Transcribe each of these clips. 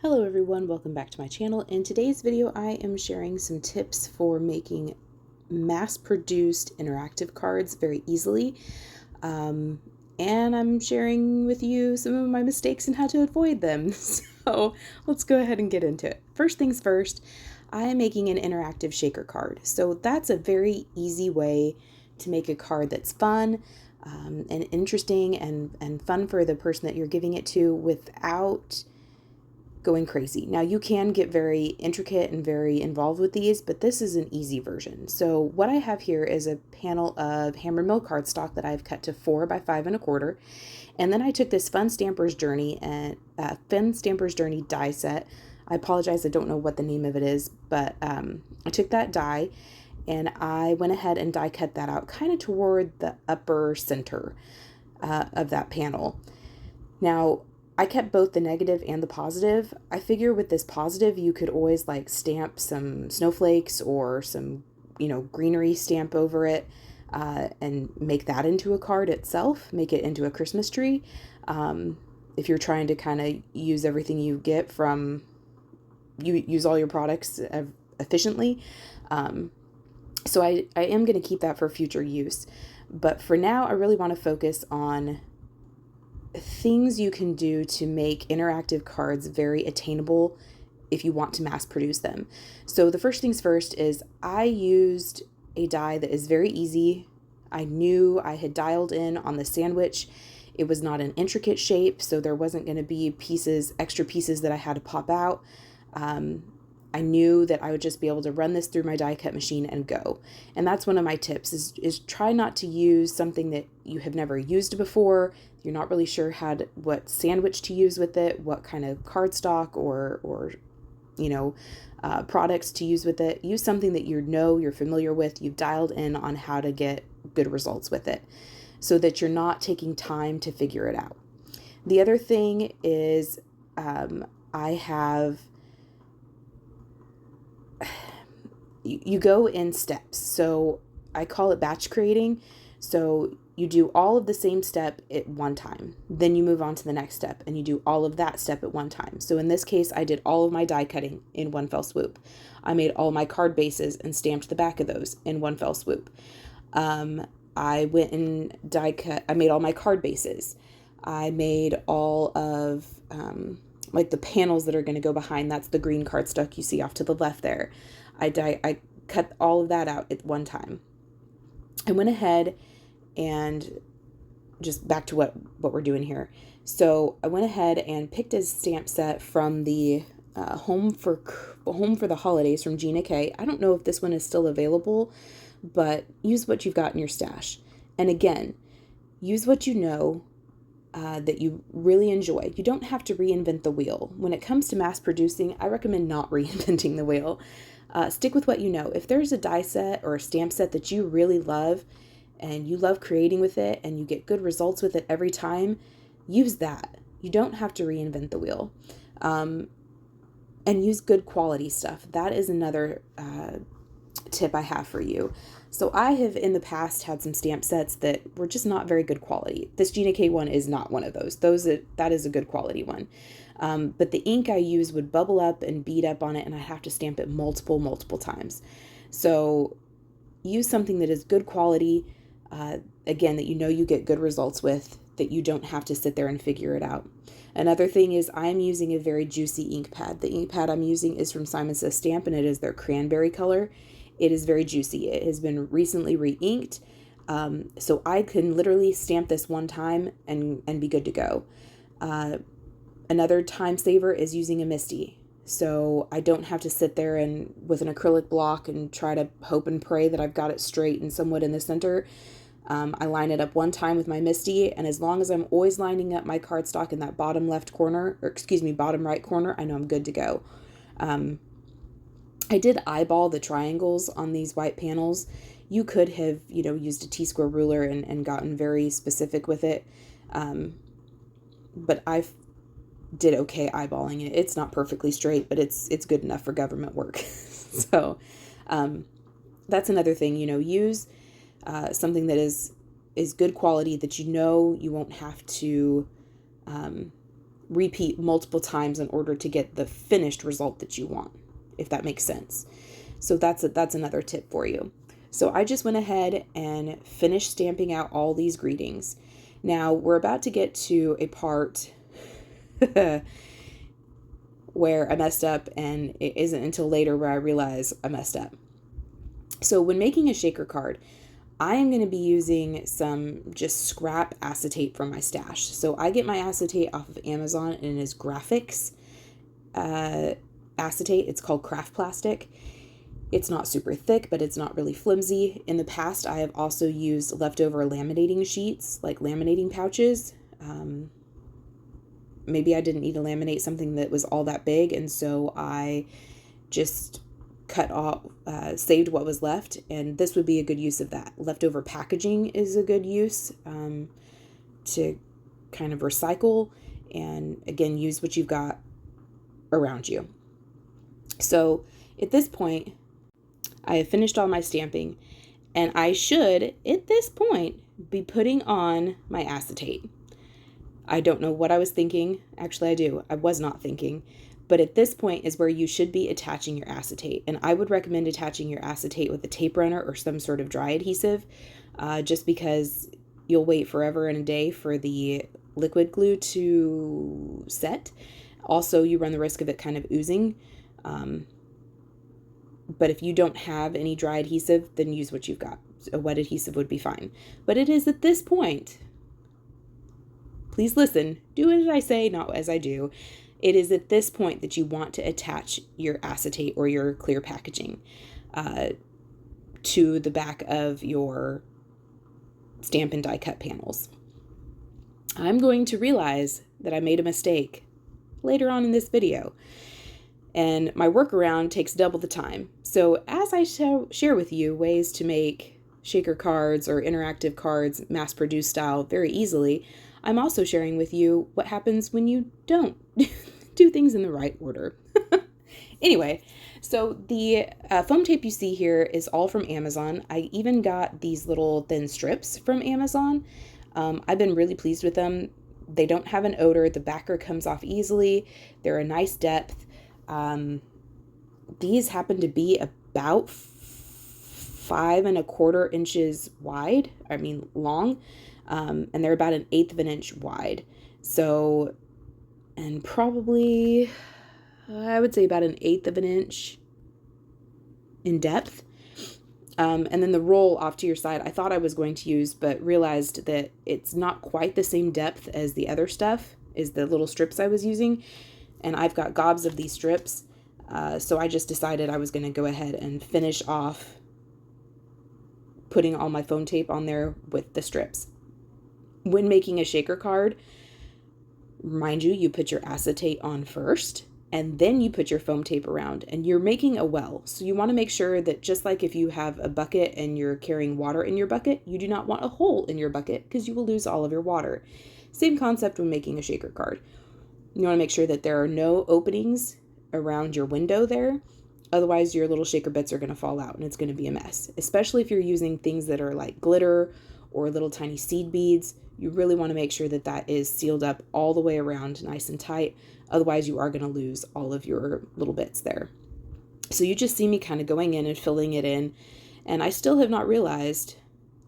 Hello everyone, welcome back to my channel. In today's video I am sharing some tips for making mass-produced interactive cards very easily. And I'm sharing with you some of my mistakes and how to avoid them. So let's go ahead and get into it. First things first, I am making an interactive shaker card. So that's a very easy way to make a card that's fun and interesting and fun for the person that you're giving it to without going crazy. Now you can get very intricate and very involved with these, but this is an easy version. So what I have here is a panel of HAMMERMILL cardstock that I've cut to 4 by 5 1/4. And then I took this Fun Stamper's Journey die set. I apologize, I don't know what the name of it is, but I took that die and I went ahead and die cut that out kind of toward the upper center of that panel. Now, I kept both the negative and the positive. I figure with this positive, you could always like stamp some snowflakes or some, greenery stamp over it and make that into a card itself, make it into a Christmas tree. If you're trying to kind of use everything you get from, use all your products efficiently. So I am going to keep that for future use. But for now, I really want to focus on things you can do to make interactive cards very attainable if you want to mass produce them. So the first things first is I used a die that is very easy. I knew I had dialed in on the sandwich. It was not an intricate shape, so there wasn't going to be extra pieces that I had to pop out. I knew that I would just be able to run this through my die cut machine and go. And that's one of my tips is try not to use something that you have never used before. You're not really sure what sandwich to use with it, what kind of cardstock or products to use with it. Use something that you're familiar with, you've dialed in on how to get good results with it so that you're not taking time to figure it out. The other thing is I have you go in steps. So I call it batch creating. So you do all of the same step at one time. Then you move on to the next step and you do all of that step at one time. So in this case, I did all of my die cutting in one fell swoop. I made all my card bases and stamped the back of those in one fell swoop. I went and I made all my card bases. I made all of like the panels that are going to go behind. That's the green cardstock you see off to the left there. I cut all of that out at one time. I went ahead and just back to what we're doing here. So I went ahead and picked a stamp set from the Home for the Holidays from Gina K. I don't know if this one is still available, but use what you've got in your stash. And again, use what you know that you really enjoy. You don't have to reinvent the wheel. When it comes to mass producing, I recommend not reinventing the wheel. Stick with what you know. If there's a die set or a stamp set that you really love and you love creating with it and you get good results with it every time, use that. You don't have to reinvent the wheel. And use good quality stuff. That is another tip I have for you. So I have in the past had some stamp sets that were just not very good quality. This Gina K one is not one of those. That is a good quality one. But the ink I use would bubble up and bead up on it, and I have to stamp it multiple times. So use something that is good quality, again, that you get good results with, that you don't have to sit there and figure it out. Another thing is I'm using a very juicy ink pad. The ink pad I'm using is from Simon Says Stamp, and it is their cranberry color. It is very juicy. It has been recently re-inked, so I can literally stamp this one time and be good to go. Another time saver is using a MISTI. So I don't have to sit there and with an acrylic block and try to hope and pray that I've got it straight and somewhat in the center. I line it up one time with my MISTI, and as long as I'm always lining up my cardstock in that bottom left corner, bottom right corner, I know I'm good to go. I did eyeball the triangles on these white panels. You could have, used a T-square ruler and gotten very specific with it. But I did okay eyeballing it. It's not perfectly straight, but it's good enough for government work. So that's another thing, use something that is good quality that you won't have to repeat multiple times in order to get the finished result that you want, if that makes sense. So that's another tip for you. So I just went ahead and finished stamping out all these greetings. Now we're about to get to a part where I messed up, and it isn't until later where I realize I messed up. So when making a shaker card, I am going to be using some just scrap acetate from my stash. So I get my acetate off of Amazon, and it is GRAFIX acetate. It's called craft plastic. It's not super thick, but it's not really flimsy. In the past, I have also used leftover laminating sheets, like laminating pouches. Maybe I didn't need to laminate something that was all that big, and so I just cut off, saved what was left, and this would be a good use of that. Leftover packaging is a good use to kind of recycle, and again, use what you've got around you. So at this point, I have finished all my stamping, and I should, at this point, be putting on my acetate. I don't know what I was thinking. Actually, I do. I was not thinking. But at this point is where you should be attaching your acetate. And I would recommend attaching your acetate with a tape runner or some sort of dry adhesive, just because you'll wait forever and a day for the liquid glue to set. Also, you run the risk of it kind of oozing. But if you don't have any dry adhesive, then use what you've got. A wet adhesive would be fine. But it is at this point, please listen, do as I say, not as I do. It is at this point that you want to attach your acetate or your clear packaging to the back of your stamp and die cut panels. I'm going to realize that I made a mistake later on in this video, and my workaround takes double the time. So as I share with you ways to make shaker cards or interactive cards mass-produced style very easily, I'm also sharing with you what happens when you don't do things in the right order. Anyway, so the foam tape you see here is all from Amazon. I even got these little thin strips from Amazon. I've been really pleased with them. They don't have an odor. The backer comes off easily. They're a nice depth. These happen to be about 5¼ inches wide. Long. And they're about 1/8 of an inch wide. So, and probably, I would say about 1/8 of an inch in depth. And then the roll off to your side, I thought I was going to use, but realized that it's not quite the same depth as the other stuff, is the little strips I was using. And I've got gobs of these strips. So I just decided I was going to go ahead and finish off putting all my foam tape on there with the strips. When making a shaker card, mind you, you put your acetate on first, and then you put your foam tape around, and you're making a well. So you want to make sure that just like if you have a bucket and you're carrying water in your bucket, you do not want a hole in your bucket because you will lose all of your water. Same concept when making a shaker card. You want to make sure that there are no openings around your window there. Otherwise, your little shaker bits are going to fall out and it's going to be a mess, especially if you're using things that are like glitter or little tiny seed beads. You really want to make sure that that is sealed up all the way around nice and tight. Otherwise, you are going to lose all of your little bits there. So you just see me kind of going in and filling it in, and I still have not realized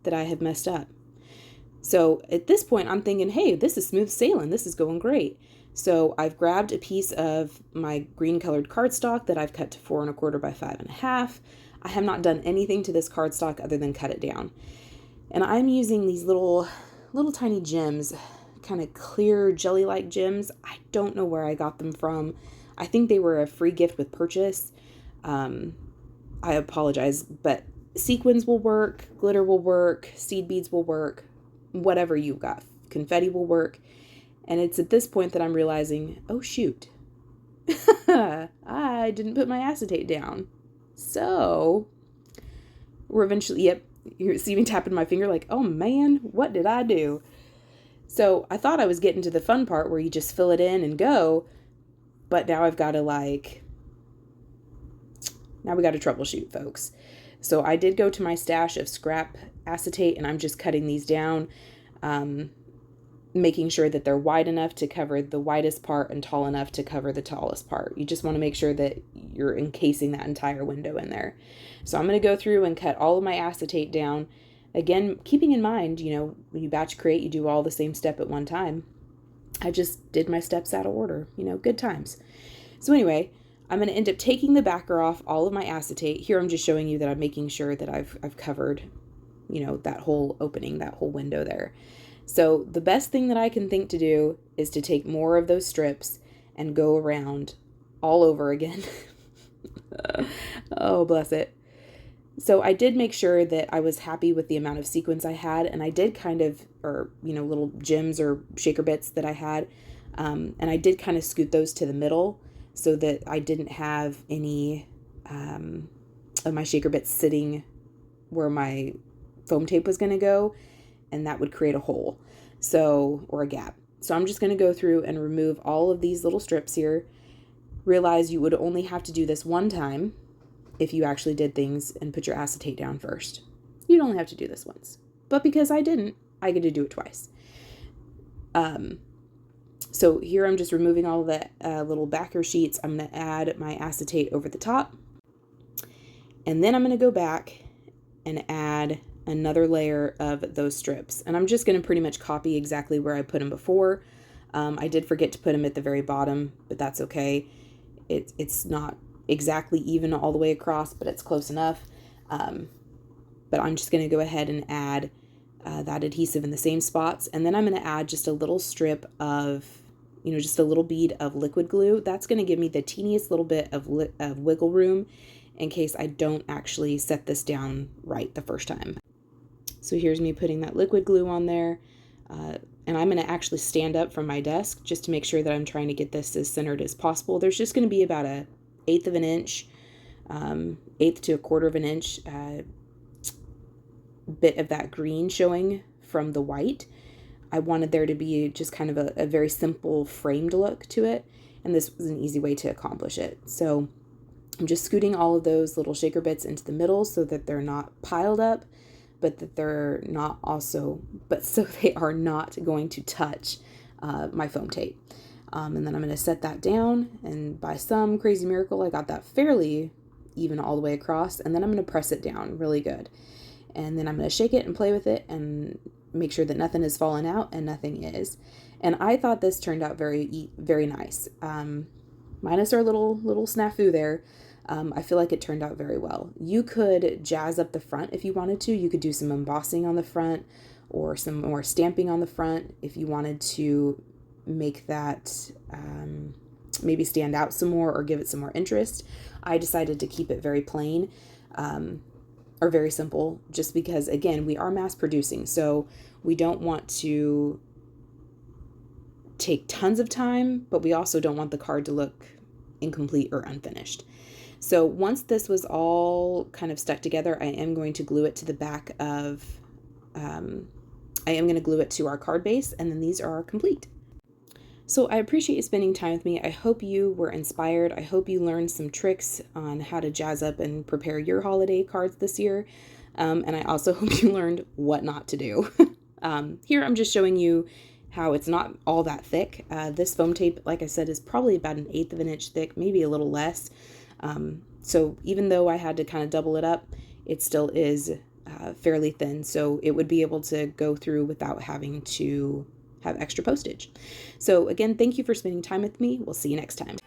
that I have messed up. So at this point, I'm thinking, hey, this is smooth sailing. This is going great. So I've grabbed a piece of my green colored cardstock that I've cut to 4¼ by 5½. I have not done anything to this cardstock other than cut it down. And I'm using these little tiny gems, kind of clear jelly-like gems. I don't know where I got them from. I think they were a free gift with purchase. I apologize, but sequins will work, glitter will work, seed beads will work, whatever you've got. Confetti will work. And it's at this point that I'm realizing, oh shoot, I didn't put my acetate down. So we're eventually, yep, you see me tapping my finger like, oh man, what did I do? So I thought I was getting to the fun part where you just fill it in and go, but now I've got to now we got to troubleshoot, folks. So I did go to my stash of scrap acetate and I'm just cutting these down. making sure that they're wide enough to cover the widest part and tall enough to cover the tallest part. You just want to make sure that you're encasing that entire window in there. So I'm going to go through and cut all of my acetate down. Again, keeping in mind, you know, when you batch create, you do all the same step at one time. I just did my steps out of order, you know, good times. So anyway, I'm going to end up taking the backer off all of my acetate. Here I'm just showing you that I'm making sure that I've covered, you know, that whole opening, that whole window there. So the best thing that I can think to do is to take more of those strips and go around all over again. Oh, bless it. So I did make sure that I was happy with the amount of sequins I had, and I did kind of, or, you know, little gems or shaker bits that I had, and I did kind of scoot those to the middle so that I didn't have any of my shaker bits sitting where my foam tape was going to go, and that would create a hole, so, or a gap. So I'm just going to go through and remove all of these little strips here. Realize you would only have to do this one time if you actually did things and put your acetate down first. You'd only have to do this once. But because I didn't, I get to do it twice. So here I'm just removing all of the little backer sheets. I'm going to add my acetate over the top. And then I'm going to go back and add another layer of those strips. And I'm just going to pretty much copy exactly where I put them before. I did forget to put them at the very bottom, but that's okay. It's not exactly even all the way across, but it's close enough. But I'm just going to go ahead and add that adhesive in the same spots. And then I'm going to add just a little strip of, you know, just a little bead of liquid glue. That's going to give me the teeniest little bit of wiggle room in case I don't actually set this down right the first time. So here's me putting that liquid glue on there. And I'm going to actually stand up from my desk just to make sure that I'm trying to get this as centered as possible. There's just going to be about an eighth of an inch, eighth to a quarter of an inch bit of that green showing from the white. I wanted there to be just kind of a very simple framed look to it, and this was an easy way to accomplish it. So I'm just scooting all of those little shaker bits into the middle so that they're not piled up, but that they're not also, but so they are not going to touch my foam tape. And then I'm going to set that down, and by some crazy miracle, I got that fairly even all the way across, and then I'm going to press it down really good. And then I'm going to shake it and play with it and make sure that nothing is falling out, and nothing is. And I thought this turned out very, very nice. Minus our little snafu there, I feel like it turned out very well. You could jazz up the front if you wanted to. You could do some embossing on the front or some more stamping on the front if you wanted to make that maybe stand out some more or give it some more interest. I decided to keep it very plain or very simple, just because, again, we are mass producing, so we don't want to take tons of time, but we also don't want the card to look incomplete or unfinished. So once this was all kind of stuck together, I am going to glue it to the back of, I am going to glue it to our card base, and then these are complete. So I appreciate you spending time with me. I hope you were inspired. I hope you learned some tricks on how to jazz up and prepare your holiday cards this year. And I also hope you learned what not to do. Here I'm just showing you how it's not all that thick. This foam tape, like I said, is probably about an eighth of an inch thick, maybe a little less. So even though I had to kind of double it up, it still is fairly thin. So it would be able to go through without having to have extra postage. So again, thank you for spending time with me. We'll see you next time.